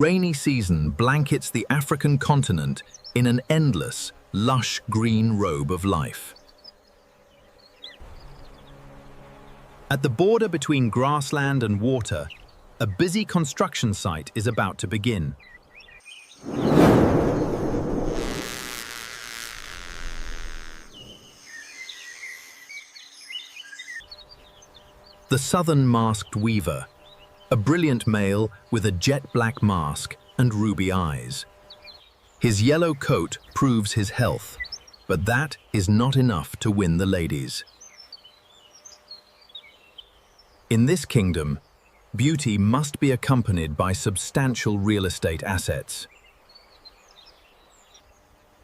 Rainy season blankets the African continent in an endless, lush green robe of life. At the border between grassland and water, a busy construction site is about to begin. The southern masked weaver, a brilliant male with a jet-black mask and ruby eyes. His yellow coat proves his health, but that is not enough to win the ladies. In this kingdom, beauty must be accompanied by substantial real estate assets.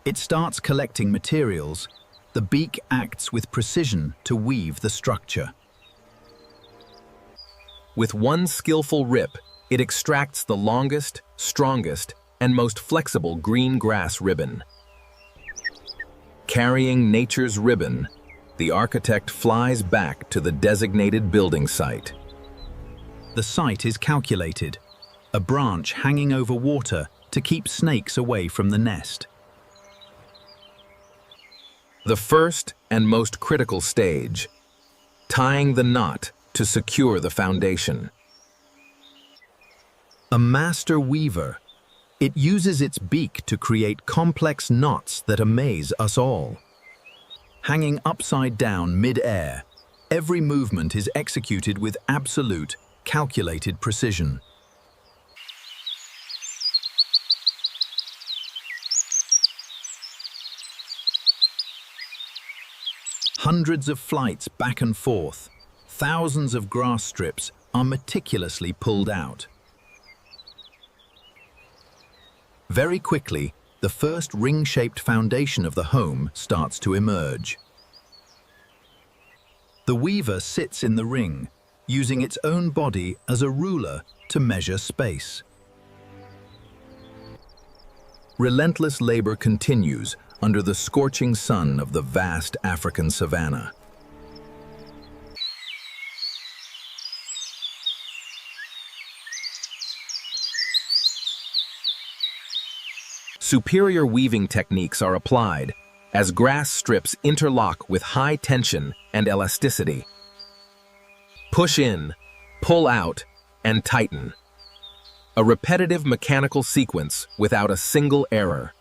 It starts collecting materials. The beak acts with precision to weave the structure. With one skillful rip, it extracts the longest, strongest, and most flexible green grass ribbon. Carrying nature's ribbon, the architect flies back to the designated building site. The site is calculated, a branch hanging over water to keep snakes away from the nest. The first and most critical stage, tying the knot to secure the foundation. A master weaver, it uses its beak to create complex knots that amaze us all. Hanging upside down mid-air, every movement is executed with absolute, calculated precision. Hundreds of flights back and forth, thousands of grass strips are meticulously pulled out. Very quickly, the first ring-shaped foundation of the home starts to emerge. The weaver sits in the ring, using its own body as a ruler to measure space. Relentless labor continues under the scorching sun of the vast African savanna. Superior weaving techniques are applied as grass strips interlock with high tension and elasticity. Push in, pull out, and tighten. A repetitive mechanical sequence without a single error.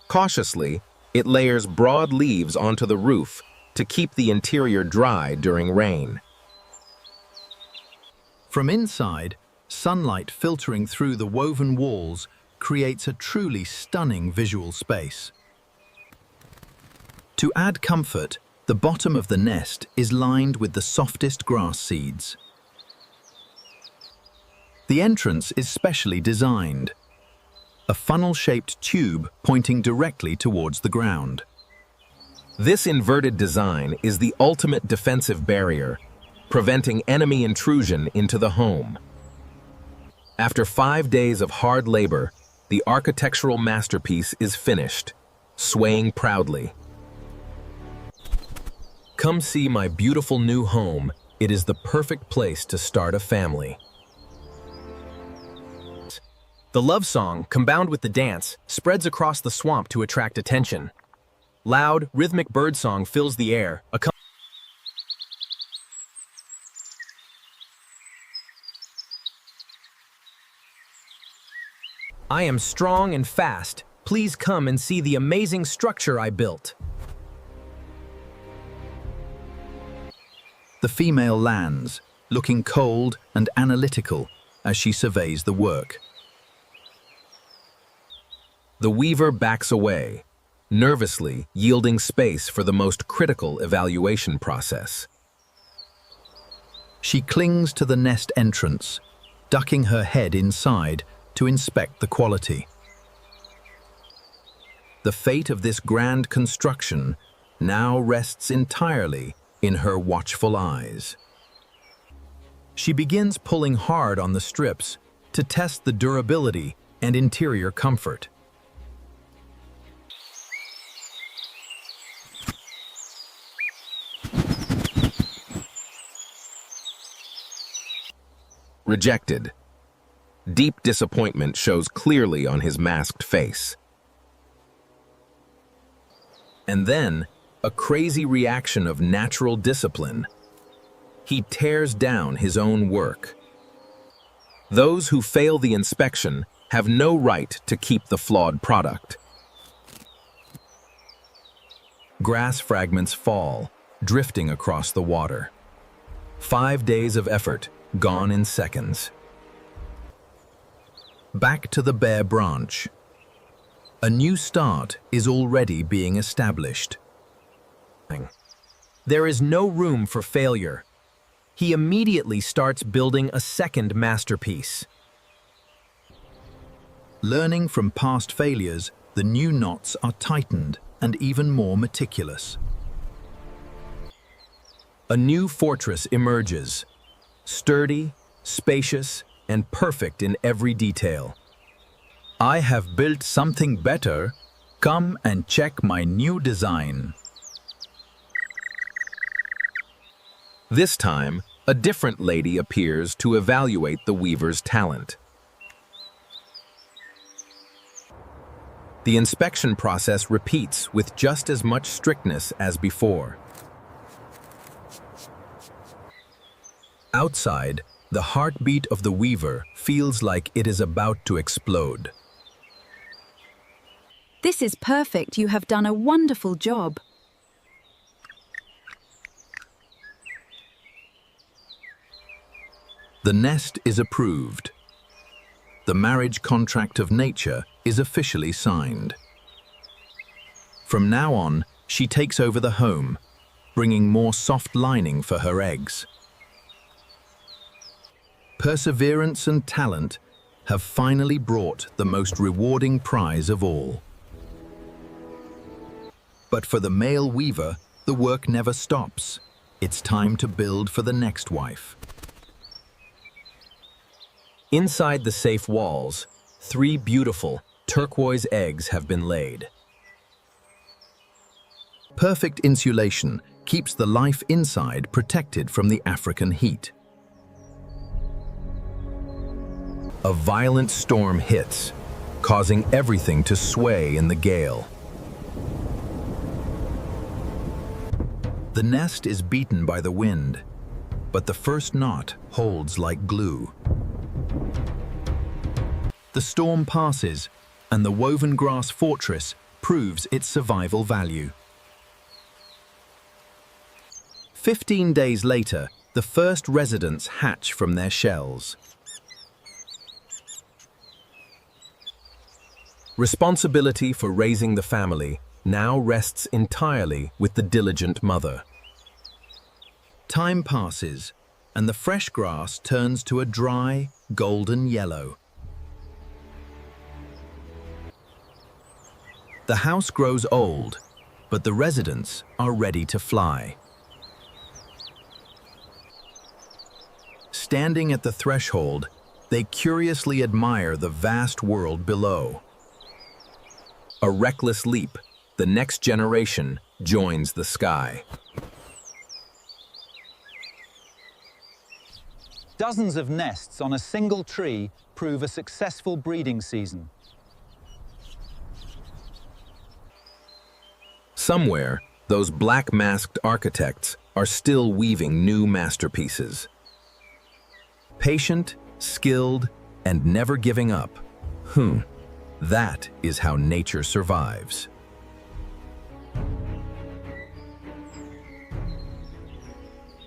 Cautiously, it layers broad leaves onto the roof to keep the interior dry during rain. From inside, sunlight filtering through the woven walls creates a truly stunning visual space. To add comfort, the bottom of the nest is lined with the softest grass seeds. The entrance is specially designed, a funnel-shaped tube pointing directly towards the ground. This inverted design is the ultimate defensive barrier, preventing enemy intrusion into the home. After 5 days of hard labor, the architectural masterpiece is finished, swaying proudly. Come see my beautiful new home. It is the perfect place to start a family. The love song, combined with the dance, spreads across the swamp to attract attention. Loud, rhythmic birdsong fills the air. I am strong and fast. Please come and see the amazing structure I built. The female lands, looking cold and analytical as she surveys the work. The weaver backs away, nervously yielding space for the most critical evaluation process. She clings to the nest entrance, ducking her head inside to inspect the quality. The fate of this grand construction now rests entirely in her watchful eyes. She begins pulling hard on the strips to test the durability and interior comfort. Rejected. Deep disappointment shows clearly on his masked face. And then, a crazy reaction of natural discipline. He tears down his own work. Those who fail the inspection have no right to keep the flawed product. Grass fragments fall, drifting across the water. 5 days of effort, gone in seconds. Back to the bare branch. A new start is already being established. There is no room for failure. He immediately starts building a second masterpiece. Learning from past failures, the new knots are tightened and even more meticulous. A new fortress emerges, sturdy, spacious, and perfect in every detail. I have built something better. Come and check my new design. This time, a different lady appears to evaluate the weaver's talent. The inspection process repeats with just as much strictness as before. Outside, the heartbeat of the weaver feels like it is about to explode. This is perfect. You have done a wonderful job. The nest is approved. The marriage contract of nature is officially signed. From now on, she takes over the home, bringing more soft lining for her eggs. Perseverance and talent have finally brought the most rewarding prize of all. But for the male weaver, the work never stops. It's time to build for the next wife. Inside the safe walls, 3 beautiful turquoise eggs have been laid. Perfect insulation keeps the life inside protected from the African heat. A violent storm hits, causing everything to sway in the gale. The nest is beaten by the wind, but the first knot holds like glue. The storm passes, and the woven grass fortress proves its survival value. 15 days later, the first residents hatch from their shells. Responsibility for raising the family now rests entirely with the diligent mother. Time passes, and the fresh grass turns to a dry, golden yellow. The house grows old, but the residents are ready to fly. Standing at the threshold, they curiously admire the vast world below. A reckless leap, the next generation joins the sky. Dozens of nests on a single tree prove a successful breeding season. Somewhere, those black-masked architects are still weaving new masterpieces. Patient, skilled, and never giving up. That is how nature survives.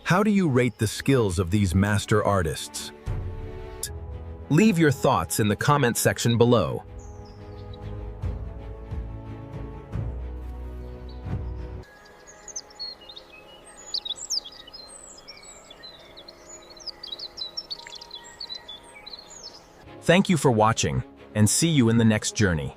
How do you rate the skills of these master artists? Leave your thoughts in the comment section below. Thank you for watching, and see you in the next journey.